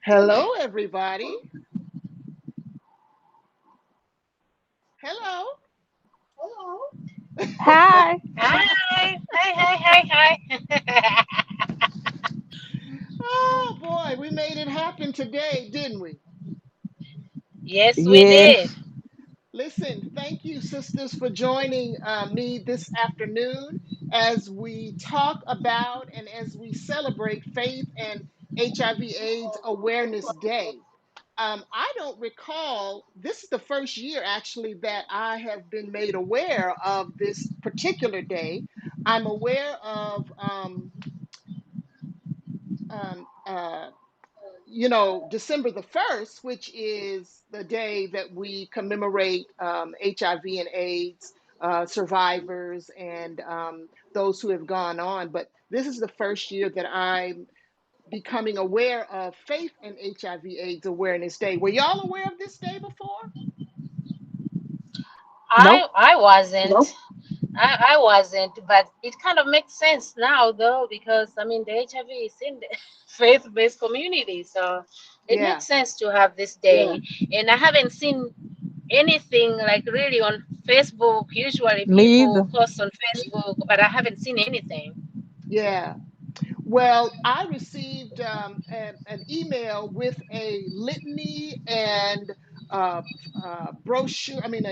Hello, everybody. Hello. Hi. Hi, hi. Oh boy, we made it happen today, didn't we? Yes, we did. Yes. Listen, thank you, sisters, for joining me this afternoon as we talk about and as we celebrate Faith and HIV/AIDS Awareness Day. I don't recall, this is the first year actually that I have been made aware of this particular day. I'm aware of um, uh, December the 1st, which is the day that we commemorate HIV and AIDS survivors and those who have gone on. But this is the first year that I'm becoming aware of Faith and HIV/AIDS Awareness Day. Were y'all aware of this day before? I Nope. I wasn't. I wasn't, but it kind of makes sense now though, because I mean the HIV is in the faith-based community, so it Yeah. makes sense to have this day. And I haven't seen anything like really on Facebook. Usually Me people either. post on Facebook, but I haven't seen anything. Yeah. Well, I received an email with a litany and uh, brochure, I mean,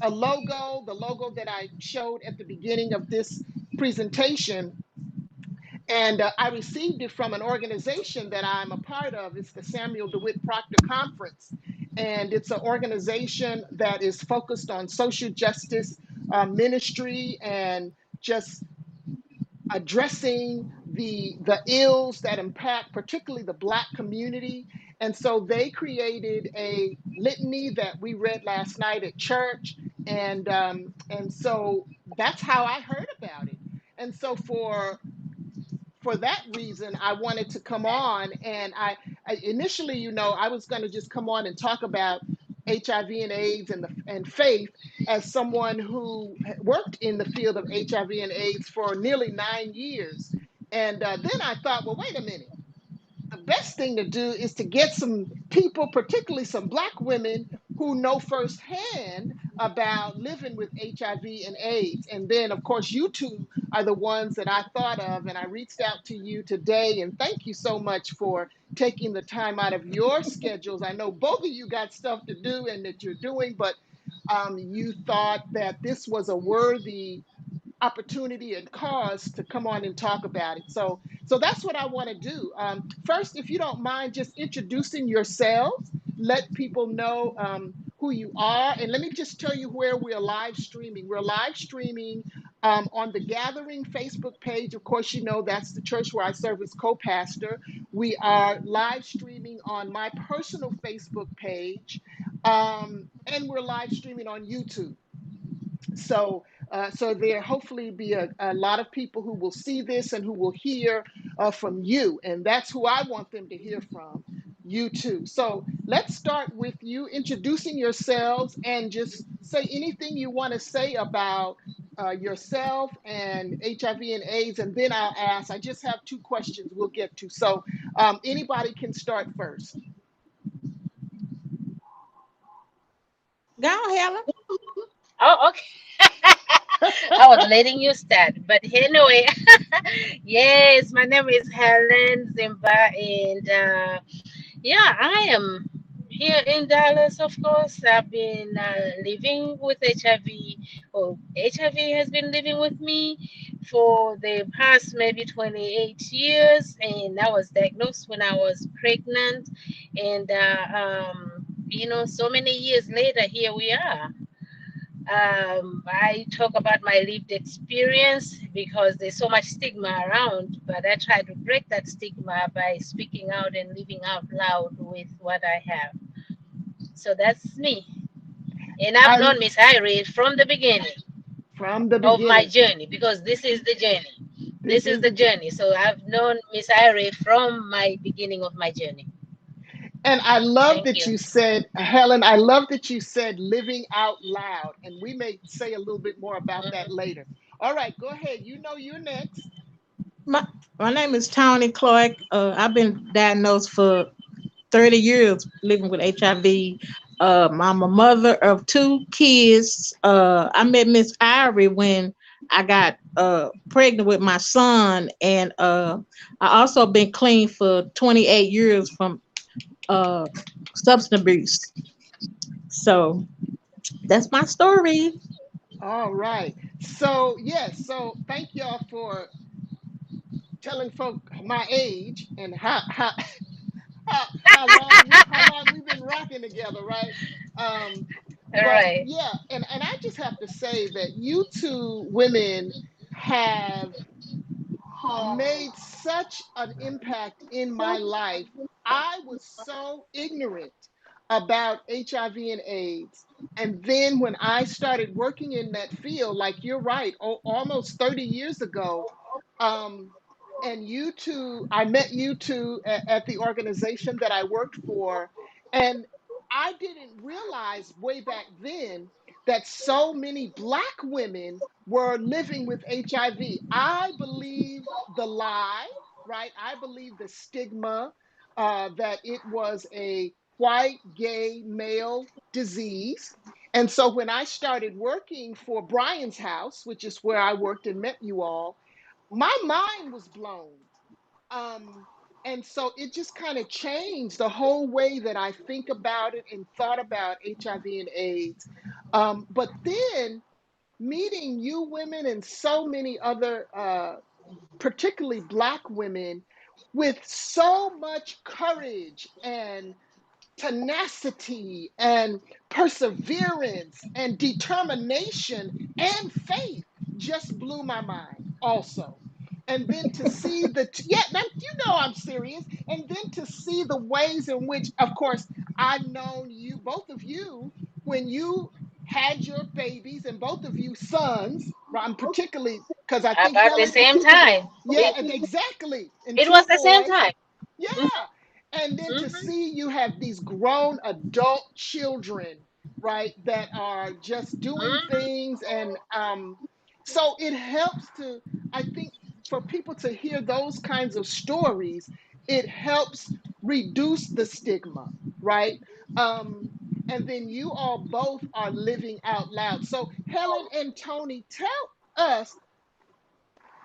a logo, the logo that I showed at the beginning of this presentation. And I received it from an organization that I'm a part of. It's the Samuel DeWitt Proctor Conference. And it's an organization that is focused on social justice ministry and just addressing the ills that impact particularly the Black community. And so they created a litany that we read last night at church, and so that's how I heard about it. And so for that reason, I wanted to come on. And I initially, I was going to just come on and talk about HIV and AIDS and faith as someone who worked in the field of HIV and AIDS for nearly 9 years. And then I thought, well, wait a minute, the best thing to do is to get some people, particularly some Black women who know firsthand about living with HIV and AIDS. And then, of course, you two are the ones that I thought of, and I reached out to you today. And thank you so much for taking the time out of your schedules. I know both of you got stuff to do and that you're doing, but you thought that this was a worthy opportunity and cause to come on and talk about it. So that's what I want to do. First, if you don't mind just introducing yourselves, let people know who you are. And let me just tell you where we're live streaming. We're live streaming on the Gathering Facebook page. Of course, you know that's the church where I serve as co-pastor. We are live streaming on my personal Facebook page, and we're live streaming on YouTube. So there hopefully be a lot of people who will see this and who will hear from you, and that's who I want them to hear from, you too. So let's start with you introducing yourselves and just say anything you want to say about yourself and HIV and AIDS, and then I'll ask. I just have two questions we'll get to. So anybody can start first. Go on, Helen. Oh, okay. I was letting you start, but anyway, yes, my name is Helen Zimba, and yeah, I am here in Dallas. Of course, I've been living with HIV. Or HIV has been living with me for the past maybe 28 years, and I was diagnosed when I was pregnant, and so many years later, here we are. I talk about my lived experience because there's so much stigma around, but I try to break that stigma by speaking out and living out loud with what I have. So that's me. And I've I known Miss Irie from the beginning From the of my beginning. journey because this is the journey. This This is is the the journey. So I've known Miss Irie from my beginning of my journey. And I love Thank that you. you said, Helen, I love that you said living out loud. And we may say a little bit more about that Mhm. later. All right, go ahead. You're next. My my name is Tony Clark. I've been diagnosed for 30 years living with HIV. I'm a mother of two kids. I met Miss Irie when I got pregnant with my son, and I also been clean for 28 years from uh, substance abuse. So that's my story. All right. So yes, so thank y'all for telling folk my age and how long we've been rocking together, right? Um, All but right. yeah, and I just have to say that you two women have made such an impact in my life. I was so ignorant about HIV and AIDS. And then when I started working in that field, like you're right, almost 30 years ago, um, and you two, I met you two at the organization that I worked for. And I didn't realize way back then that so many Black women were living with HIV. I believed the lie, right? I believed the stigma that it was a white, gay, male disease. And so when I started working for Brian's House, which is where I worked and met you all, my mind was blown. Um, and so it just kind of changed the whole way that I think about it and thought about HIV and AIDS. But then meeting you women and so many other, particularly Black women, with so much courage and tenacity and perseverance and determination and faith just blew my mind also. And then to see yeah, you know I'm serious. And then to see the ways in which, of course, I've known you, both of you, when you had your babies, and both of you sons, right? I'm particularly because I think About the Helen, same time. yeah, exactly, and It was two the same boys. time. Yeah. And then to Mm-hmm. see you have these grown adult children, right, that are just doing things. And so it helps to, I think, for people to hear those kinds of stories, it helps reduce the stigma, right? Um, and then you all both are living out loud. So, Helen and Tony, tell us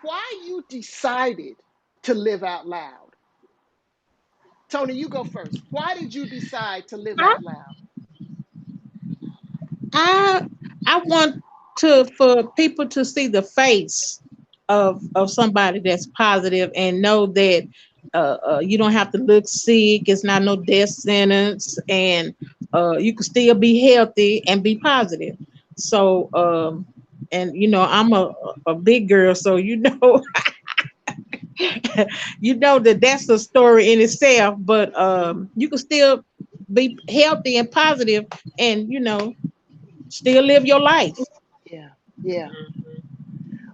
why you decided to live out loud. Tony, you go first. Why did you decide to live out loud? I I want to for people to see the face of somebody that's positive and know that you don't have to look sick. It's not no death sentence, and you can still be healthy and be positive. So, and I'm a big girl, so you know that that's a story in itself. But you can still be healthy and positive, and still live your life. Yeah, yeah.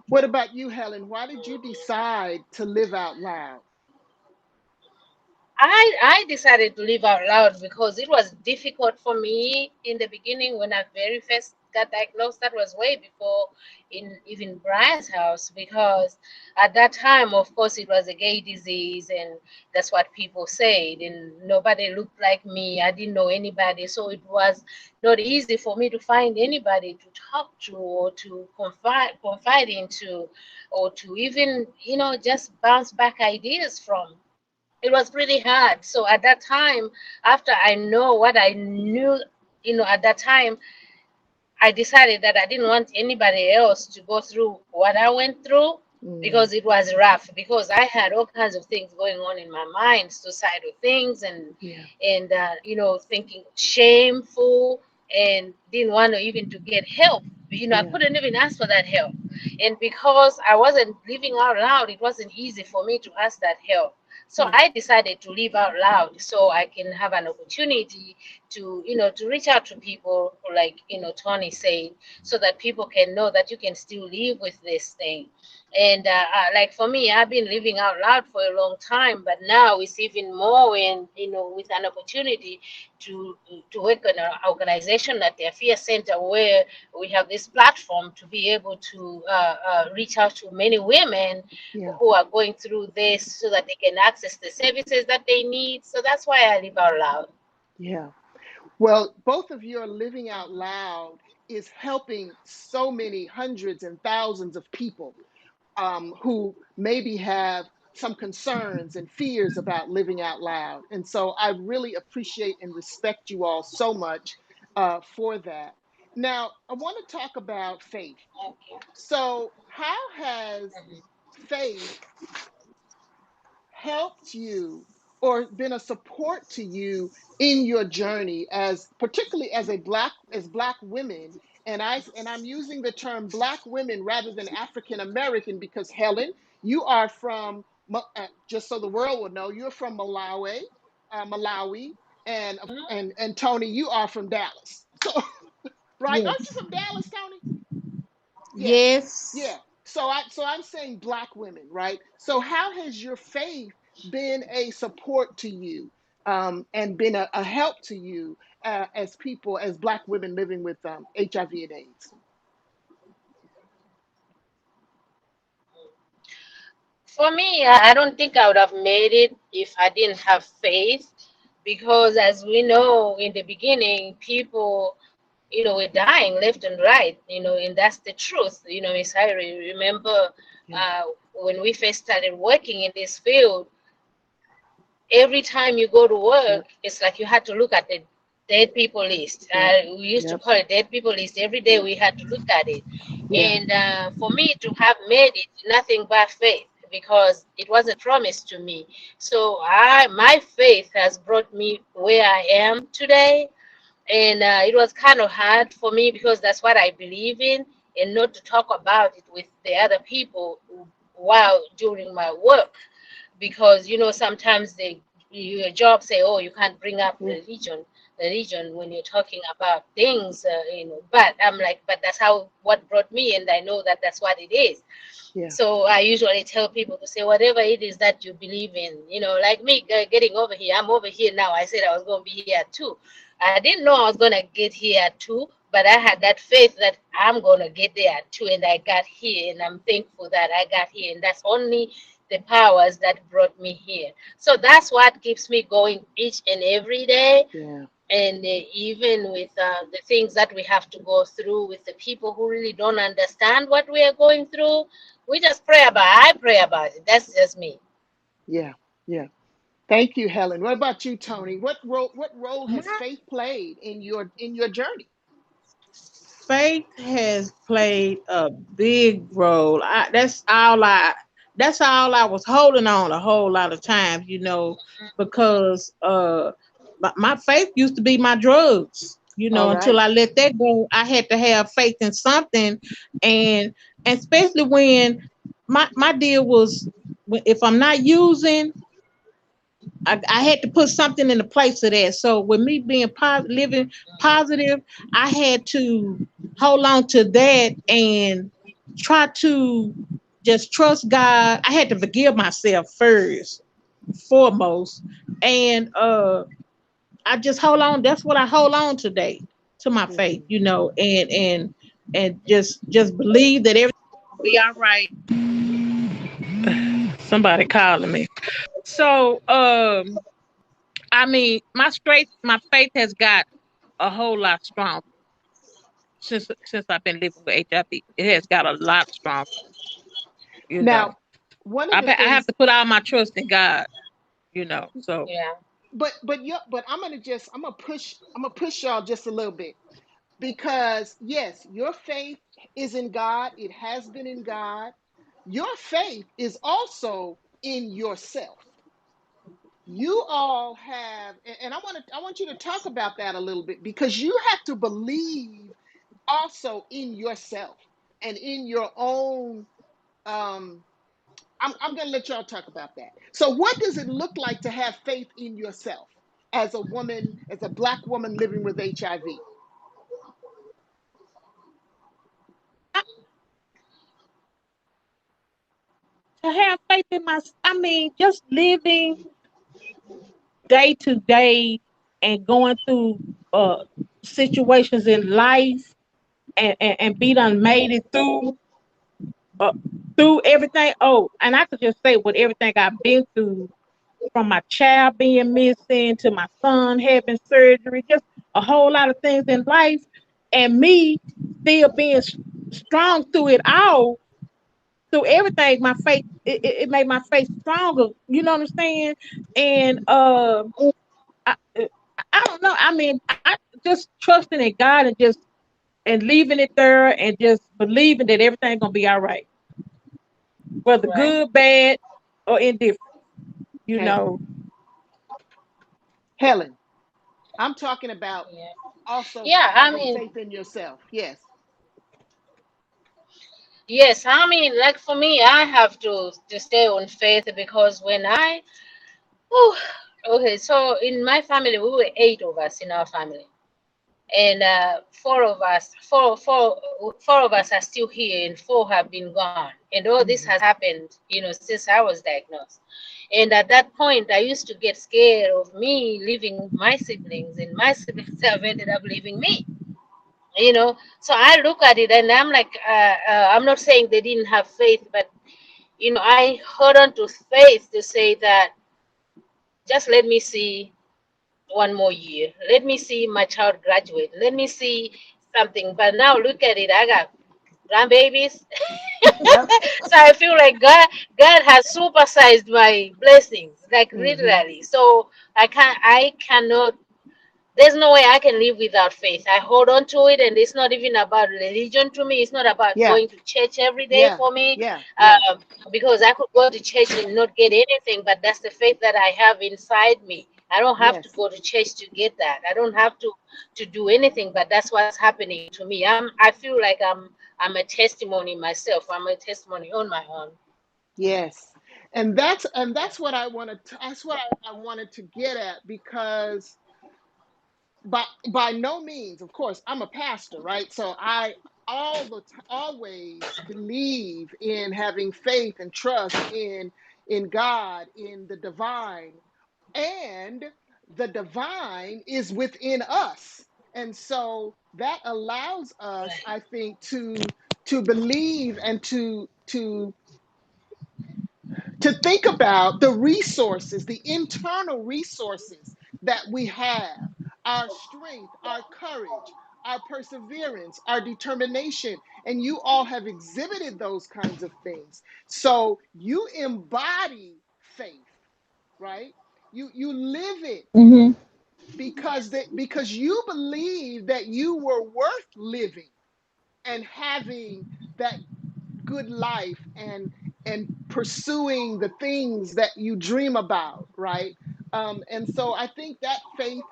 What about you, Helen? Why did you decide to live out loud? I decided to live out loud because it was difficult for me in the beginning when I very first got diagnosed. That was way before in even Brian's house, because at that time, of course, it was a gay disease, and that's what people said, and nobody looked like me. I didn't know anybody, so it was not easy for me to find anybody to talk to or to confide into, or to even just bounce back ideas from. It was pretty hard. So at that time, after I know what I knew, at that time, I decided that I didn't want anybody else to go through what I went through, Mm, because it was rough. Because I had all kinds of things going on in my mind, suicidal things, and yeah, thinking shameful, and didn't want to even to get help. I yeah. couldn't even ask for that help, and because I wasn't living out loud, it wasn't easy for me to ask that help. So Mm, I decided to live out loud so I can have an opportunity to reach out to people, like Tony said, so that people can know that you can still live with this thing. And like for me, I've been living out loud for a long time, but now it's even more when with an opportunity to work in an organization at the Affairs Center where we have this platform to be able to reach out to many women Yeah. who are going through this so that they can access the services that they need. So that's why I live out loud. Yeah. Well, both of your living out loud is helping so many hundreds and thousands of people who maybe have some concerns and fears about living out loud. And so I really appreciate and respect you all so much for that. Now, I want to talk about faith. Okay. So, how has Mhm. faith helped you or been a support to you in your journey, as particularly as a black women? And I'm using the term black women rather than African American because Helen, you are from just so the world will know, you're from Malawi, and Tony, you are from Dallas. So right, aren't you Yes. from Dallas, Tony? Yeah, Yes. yeah. So I'm saying black women, right? So how has your faith been a support to you, and been a help to you, as people, as black women living with HIV and AIDS? For me, I don't think I would have made it if I didn't have faith, because as we know in the beginning, people, were dying left and right, and that's the truth. Miss Irie, remember Yeah, when we first started working in this field, every time you go to work, yep, it's like you had to look at the dead people list. yep, We used to yep, call it dead people list. Every day we had to look at it. yeah, And for me to have made it, nothing but faith, because it wasn't promised to me. So my faith has brought me where I am today. And it was kind of hard for me because that's what I believe in, and not to talk about it with the other people while during my work, because sometimes your job say, oh, you can't bring up yeah, religion when you're talking about things, but I'm like, but that's how what brought me, and I know that that's what it is. yeah, So I usually tell people to say whatever it is that you believe in. Like me getting over here, I'm over here now. I said I was going to be here at 2. I didn't know I was going to get here at 2, but I had that faith that I'm going to get there at 2, and I got here, and I'm thankful that I got here. And that's only the powers that brought me here. So that's what keeps me going each and every day. yeah, And even with the things that we have to go through with the people who really don't understand what we are going through, we just pray about it. I pray about it. That's just me. yeah, yeah. Thank you, Helen. What about you, Tony? What role has My faith played in your journey? faith has played a big role. That's all I was holding on a whole lot of times, because my faith used to be my drugs, All until right. I let that go. I had to have faith in something, and especially when my deal was, if I'm not using, I had to put something in the place of that. So with me being living positive, I had to hold on to that and try to just trust God. I had to forgive myself first, foremost, and I just hold on. That's what I hold on today, to my faith, Mhm. and just believe that everything will be all right. Somebody calling me. So I mean, my faith has got a whole lot stronger since I've been living with HIV. It has got a lot stronger. You know, Now, one of the I have things, to put all my trust in God. So Yeah. but I'm gonna push y'all just a little bit, because yes, your faith is in God. It has been in God. Your faith is also in yourself. You all have, and I want you to talk about that a little bit, because you have to believe also in yourself and in your own. um I'm going to let y'all talk about that. So what does it look like to have faith in yourself as a woman, as a black woman living with HIV? to have faith in my, I mean, just living day to day. and going through uh situations in life, and be done made it uh, through everything. Oh, and I could just say with everything I've been through, from my child being missing to my son having surgery, just a whole lot of things in life, and me still being strong through it all, through everything. My faith, it made my faith stronger. You know what I'm saying? And I, I don't know. I mean, I just trusting in God, and leaving it there, and just believing that everything's gonna be all right, whether Right. good, bad, or indifferent. You Okay. know. Helen, I'm talking about Yeah. also Yeah. I having mean, faith in yourself. Yes. yes. I mean, like for me, I have to stay on faith because when I, whew, okay, so in my family, we were 8 of us in our family, and four of us are still here, and four have been gone. And all this Hmm. has happened, since I was diagnosed. And at that point, I used to get scared of me leaving my siblings, and my siblings have ended up leaving me. So I look at it and I'm like, I'm not saying they didn't have faith, but I hold on to faith to say that just let me see one more year. Let me see my child graduate. Let me see something. But now look at it. I got grandbabies. Yep. So I feel like God has supersized my blessings, like Hmm. literally. So I cannot, there's no way I can live without faith. I hold on to it, and it's not even about religion to me. It's not about Yeah. going to church every day Yeah. for me, Yeah. Yeah. um, because I could go to church and not get anything, but that's the faith that I have inside me. I don't have to Yes. go to church to get that. I don't have to do anything, but that's what's happening to me. I feel like I'm a testimony myself. I'm a testimony on my own. Yes. And that's what I wanted to, that's what I wanted to get at, because by no means, of course, I'm a pastor, right? So I always believe in having faith and trust in God, in the divine, and the divine is within us. And so that allows us, Right. I think, to believe and to think about the resources, the internal resources that we have, our strength, our courage, our perseverance, our determination. And you all have exhibited those kinds of things. So you embody faith, right? You live it Hmm. because you believe that you were worth living and having that good life and pursuing the things that you dream about, right? And so I think that faith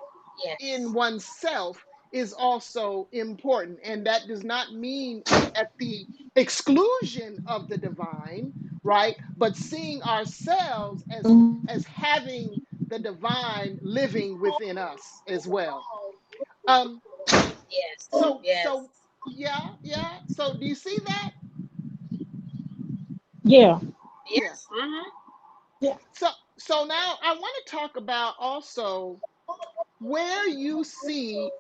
in Yes. oneself is also important, and that does not mean at the exclusion of the divine, right? But seeing ourselves as having the divine living within us as well. um Yes. so Yes. yeah, yeah, so do you see that? Yeah. Yeah. Yes. Mm-hmm. Yeah. So so now I want to talk about also where you see,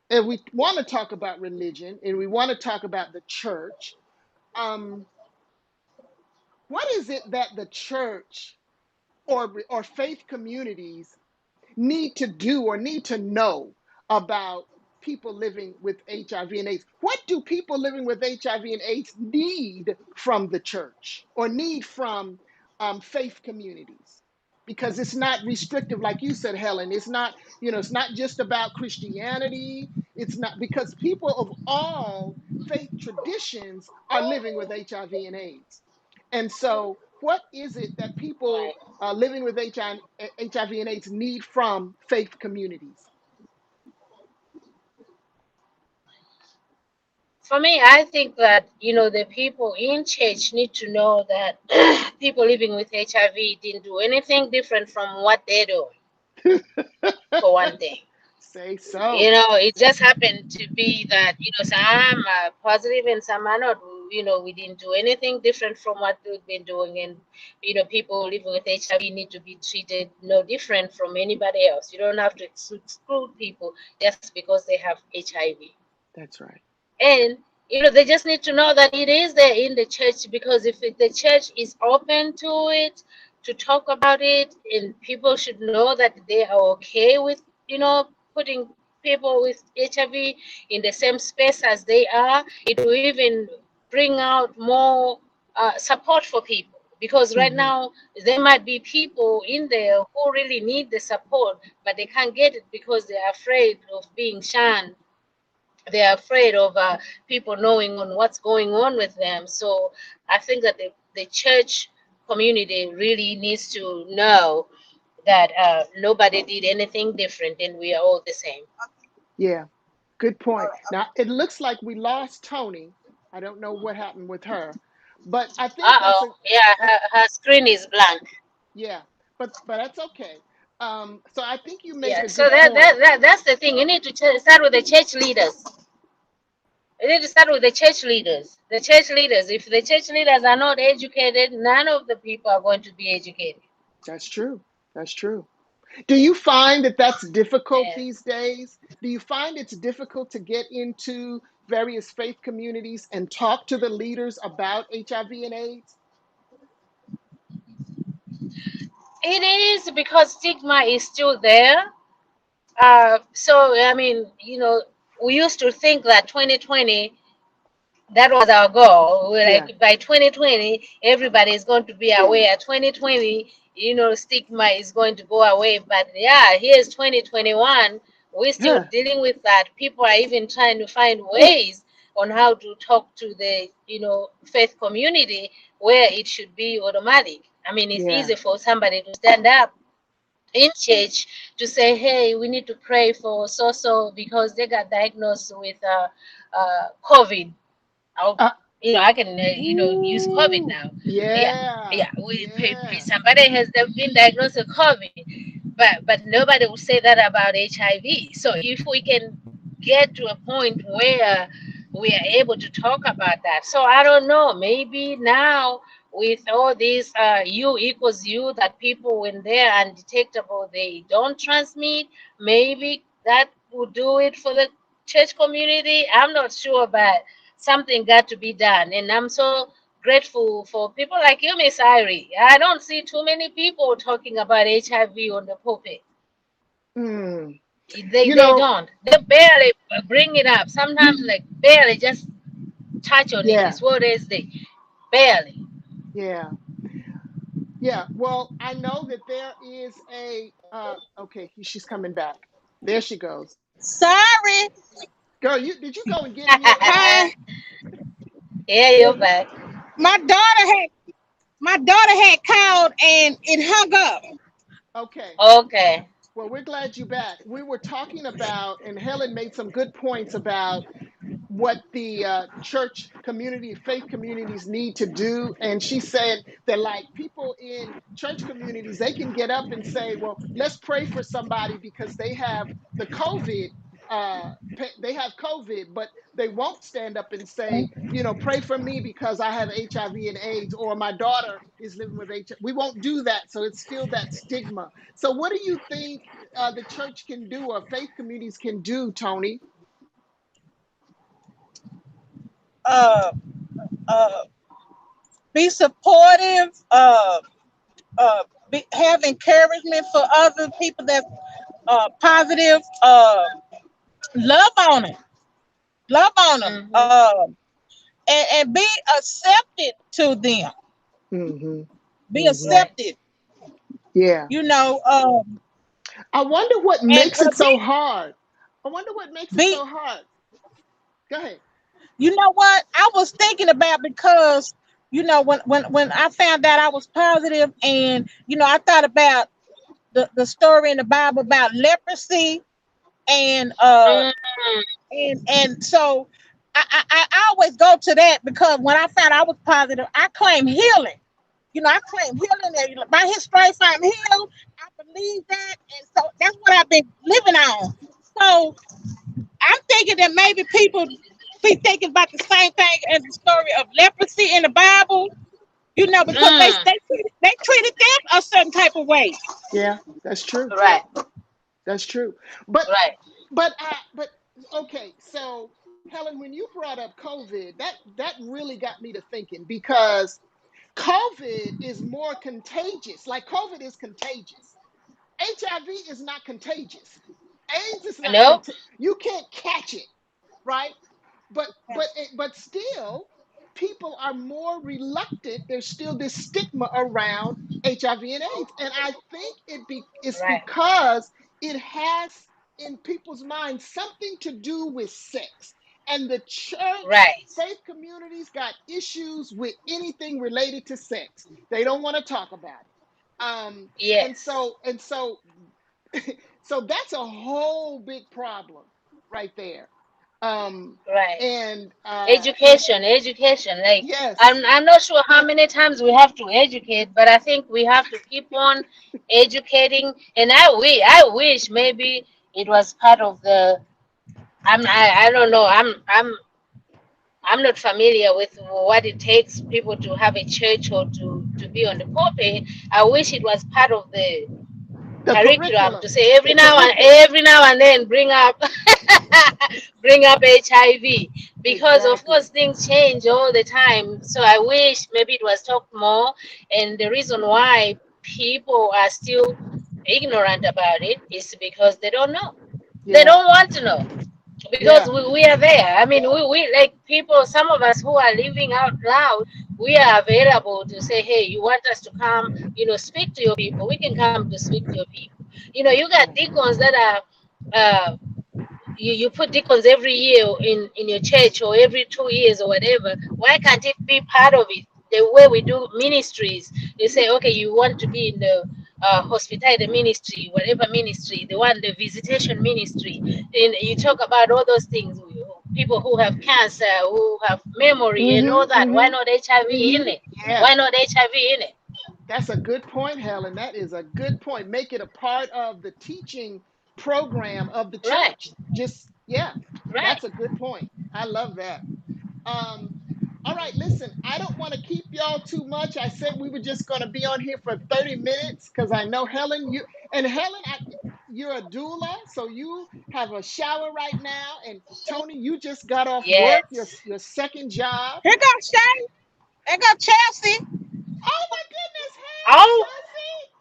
and we want to talk about religion and we want to talk about the church. Um, what is it that the church or faith communities need to do or need to know about people living with HIV and AIDS? What do people living with HIV and AIDS need from the church or need from faith communities? Because it's not restrictive, like you said, Helen. It's not, it's not just about Christianity. It's not, because people of all faith traditions are living with HIV and AIDS. And so, what is it that people Right. living with HIV and AIDS need from faith communities? For me, I think that the people in church need to know that people living with HIV didn't do anything different from what they do. For one thing, Say so. it just happened to be that some are positive and some are not. we didn't do anything different from what we've been doing. And, people living with HIV need to be treated no different from anybody else. You don't have to exclude people just because they have HIV. That's right. And they just need to know that it is there in the church, because if the church is open to it, to talk about it, and people should know that they are okay with putting people with HIV in the same space as they are, it will even bring out more support for people. Because right Hmm. now there might be people in there who really need the support, but they can't get it because they're afraid of being shunned. They're afraid of people knowing on what's going on with them. So I think that the church community really needs to know that nobody did anything different and we are all the same. Yeah, good point. Now, it looks like we lost Tony. I don't know what happened with her, but I think that's Uh-oh. Yeah, a her screen is blank. yeah, but that's okay. So I think you make Yeah, a so good that, point. that, that that's the thing. You need to start with the church leaders. You need to start with the church leaders. The church leaders. If the church leaders are not educated, none of the people are going to be educated. That's true. That's true. Do you find that that's difficult Yeah. these days? Do you find it's difficult to get into various faith communities and talk to the leaders about HIV and AIDS? It is because stigma is still there. So I mean, we used to think that 2020, that was our goal. We're Yeah. like, by 2020, everybody is going to be aware. 2020, stigma is going to go away. But yeah, here's 2021. We're still Huh. dealing with that. People are even trying to find ways on how to talk to the, faith community where it should be automatic. I mean, it's Yeah. easy for somebody to stand up in church to say, hey, we need to pray for so because they got diagnosed with COVID. I'll, Uh, I can, use COVID ooh. now. Yeah, Yeah. yeah. Yeah. Somebody has been diagnosed with COVID, but nobody will say that about HIV. So if we can get to a point where we are able to talk about that, so I don't know. Maybe now with all these U equals U, that people when they're undetectable they don't transmit. Maybe that will do it for the church community. I'm not sure, but something got to be done. And I'm so grateful for people like you, Miss Irie. I don't see too many people talking about HIV on the pulpit. Mm. They You they know, don't. They barely bring it up. Sometimes like barely just touch on it. yeah. It's what is they barely. Yeah. Yeah. Well, I know that there is a okay, she's coming back. There she goes. Sorry. Girl, did you go and get it yet? Hi. Yeah, you're back. My daughter had my daughter had called and it hung up. Okay. Okay. Well, we're glad you're back. We were talking about, and Helen made some good points about what the church community, faith communities need to do. And she said that, like, people in church communities, they can get up and say, well, let's pray for somebody because they have the COVID. They have COVID, but they won't stand up and say, pray for me because I have HIV and AIDS, or my daughter is living with HIV. We won't do that. So it's still that stigma. So, what do you think the church can do or faith communities can do, Tony? Uh, uh, be supportive. Have encouragement for other people that's positive. Love on them. Love on them. Mm-hmm. And be accepted to them. Hmm. Be Hmm. Right. accepted. Yeah. You know. I wonder what And makes it so hard. I wonder what makes it be. so hard. Go ahead. You know what? I was thinking about because when I found out I was positive, and I thought about the story in the Bible about leprosy, and so I always go to that because when I found I was positive, I claim healing. I claim healing, and by His stripes I'm healed. I believe that, and so that's what I've been living on. So I'm thinking that maybe people be thinking about the same thing as the story of leprosy in the Bible, because they Mm, they treated them a certain type of way. Yeah, that's true. right, That's true. But right. but okay, so Helen, when you brought up COVID, that really got me to thinking because COVID is more contagious. Like COVID is contagious. HIV is not contagious. AIDS is not No, contagious. You can't catch it, right? But still, people are more reluctant. There's still this stigma around HIV and AIDS, and I think it's right, because it has in people's minds something to do with sex, and the church right. faith communities got issues with anything related to sex. They don't want to talk about it. And Yes, so so that's a whole big problem right there. Um, right. and Education. Like yes, I'm not sure how many times we have to educate, but I think we have to keep on educating. And I wish maybe it was part of the. I don't know. I'm not familiar with what it takes people to have a church or to be on the pulpit. I wish it was part of the the curriculum curriculum, to say the curriculum, every now and then bring up bring up HIV, because of exactly. course things change all the time. So I wish maybe it was talked more, and the reason why people are still ignorant about it is because they don't know. They Yeah, don't want to know because yeah. we are there. I mean, we like people, some of us who are living out loud, we are available to say, hey, you want us to come, speak to your people. We can come to speak to your people. You got Yeah. deacons that are, you put deacons every year in your church or every 2 years or whatever. Why can't it be part of it? The way we do ministries, you say, okay, you want to be in the hospitality ministry, whatever ministry, the one, the visitation ministry. And you talk about all those things. People who have cancer, who have memory, and all Mm-hmm. that. Why Mm-hmm. not HIV in it? Yeah. Why not HIV in it? That's a good point, Helen. That is a good point. Make it a part of the teaching program of the Right, church. Just yeah, right. that's a good point. I love that. Um, all right, listen, I don't want to keep y'all too much. I said we were just going to be on here for 30 minutes because I know Helen, you're a doula, so you have a shower right now. And Tony, you just got off work, Yes. your second job. Here goes Shay. There goes Chelsea. Oh my goodness. Hey, Oh, Chelsea.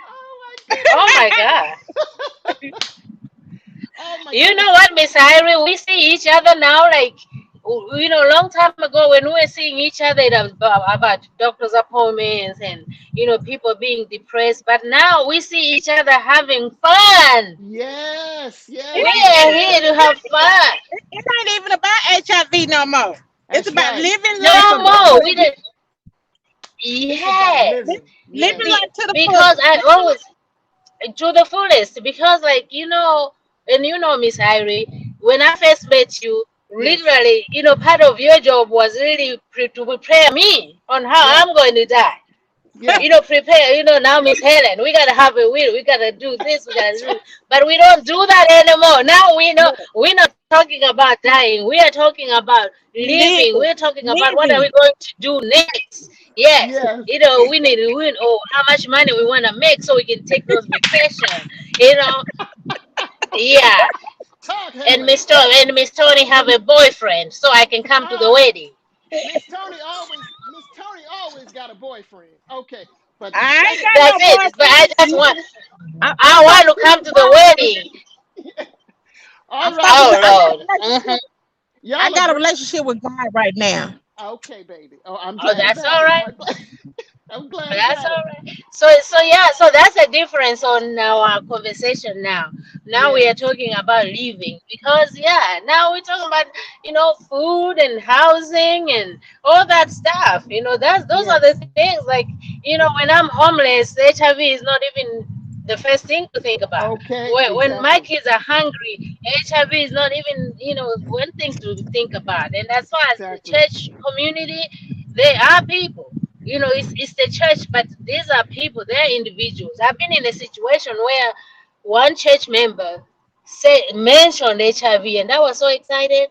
Oh my oh goodness. my God. Oh my You goodness. know what, Miss Irie? We see each other now, like, long time ago when we were seeing each other, it was about doctor's appointments and, people being depressed. But now we see each other having fun. Yes, It We yes, ain't are yes, here yes. to have fun. it ain't even about HIV no more. It's That's about right. living life It's No to the about more. We fullest. living. did. It's about Yes. living. Living Yes. life to the Because fullest. I always, to the fullest, because like and Miss Irie, when I first met you, Yes. literally, part of your job was really to prepare me on how Yeah. I'm going to die. Yeah. Prepare, now Miss Helen, we gotta have a will, we gotta do this, we gotta That's do, right. but we don't do that anymore. Now we know Look, we're not talking about dying, we are talking about living, we're living. talking about what are we Living. going to do next. Yes, Yes. we need to win, how much money we wanna make so we can take those vacation, you know, yeah. Talk, And Helen. Miss Tony have a boyfriend, so I can come to the Ah, wedding. Miss Tony always got a boyfriend. Okay. But the I ain't second got That's no it. But I boyfriend. just want, I'm I want trying to to be come a to the wife. wedding. all I'm right, stopping. Oh y'all I got a Lord. relationship. I y'all are got a bring relationship with God right now. okay, baby. Oh, I'm Oh, glad that's about all it. right. I'm glad That's about it. all right. So yeah, so that's a difference on our conversation now. Now we Yeah. are talking about living because yeah, now we're talking about food and housing and all that stuff. Those are the Yes. things like when I'm homeless, HIV is not even the first thing to think about. Okay, When my exactly. kids are hungry, HIV is not even one thing to think about. And as far as the Exactly. church community, they are people. It's the church, but these are people, they're individuals. I've been in a situation where one church member mentioned HIV, and I was so excited.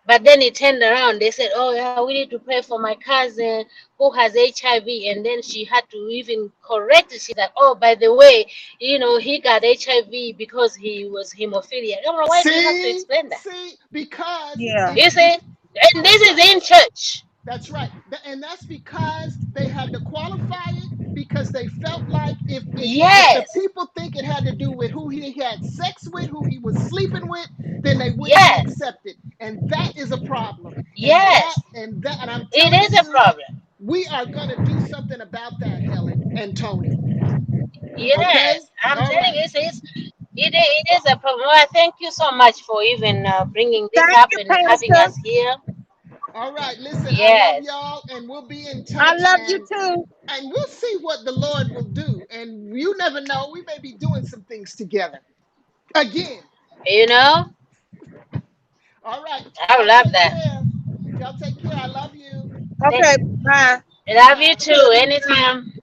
But then it turned around. They said, "Oh yeah, we need to pray for my cousin who has HIV." And then she had to even correct it. She's like, "Oh, by the way, he got HIV because he was hemophilia." I don't know why do you have to See, explain that. see, because Yeah. You see, and this that's is right. in church. That's right. And that's because they had to qualify it because they felt like if the Yes, people think it had to do with who he had sex with, who he was sleeping with, then they wouldn't be yes, accepted. And that is a problem. yes. And I'm It telling is a you, problem. we are going to do something about that, Helen and Tony. Okay? Yes, I'm All telling right. you, it is a problem. Well, thank you so much for even bringing this Thank up you, and having Pastor. us here. All right. Listen, I love Yes. y'all and we'll be in I touch love you and too. we'll see what the Lord will do. And you never know, we may be doing some things together. Again. You know, All right. I Y'all love take that. care. Y'all take care. I love you. Okay, bye. Love you Bye. too. Anytime.